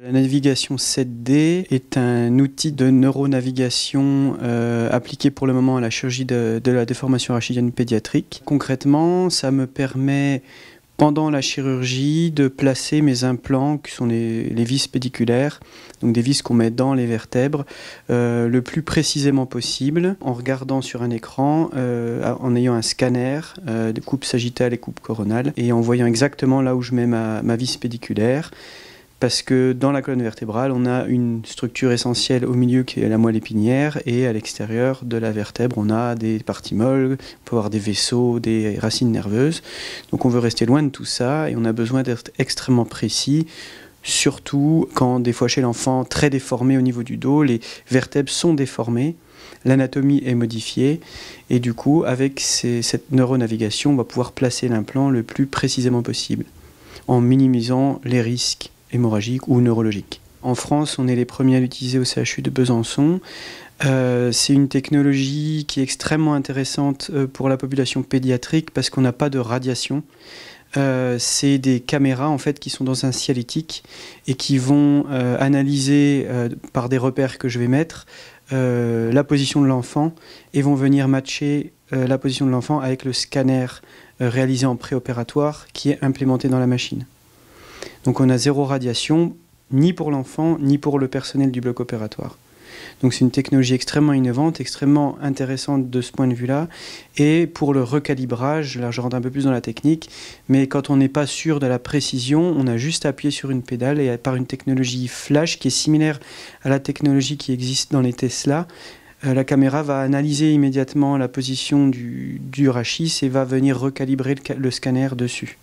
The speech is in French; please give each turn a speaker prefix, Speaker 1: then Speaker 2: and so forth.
Speaker 1: La navigation 7D est un outil de neuronavigation appliqué pour le moment à la chirurgie de la déformation rachidienne pédiatrique. Concrètement, ça me permet, pendant la chirurgie, de placer mes implants, qui sont les vis pédiculaires, donc des vis qu'on met dans les vertèbres, le plus précisément possible, en regardant sur un écran, en ayant un scanner de coupe sagittale et coupe coronale, et en voyant exactement là où je mets ma vis pédiculaire. Parce que dans la colonne vertébrale, on a une structure essentielle au milieu qui est la moelle épinière, et à l'extérieur de la vertèbre, on a des parties molles, on peut avoir des vaisseaux, des racines nerveuses. Donc on veut rester loin de tout ça et on a besoin d'être extrêmement précis, surtout quand des fois chez l'enfant très déformé au niveau du dos, les vertèbres sont déformées, l'anatomie est modifiée et du coup avec cette neuronavigation, on va pouvoir placer l'implant le plus précisément possible en minimisant les risques hémorragique ou neurologique. En France, on est les premiers à l'utiliser au CHU de Besançon. C'est une technologie qui est extrêmement intéressante pour la population pédiatrique parce qu'on n'a pas de radiation. C'est des caméras en fait qui sont dans un cialytique et qui vont analyser par des repères que je vais mettre la position de l'enfant et vont venir matcher la position de l'enfant avec le scanner réalisé en préopératoire qui est implémenté dans la machine. Donc on a zéro radiation, ni pour l'enfant, ni pour le personnel du bloc opératoire. Donc c'est une technologie extrêmement innovante, extrêmement intéressante de ce point de vue-là. Et pour le recalibrage, là je rentre un peu plus dans la technique, mais quand on n'est pas sûr de la précision, on a juste à appuyer sur une pédale et par une technologie flash qui est similaire à la technologie qui existe dans les Tesla, la caméra va analyser immédiatement la position du rachis et va venir recalibrer le scanner dessus.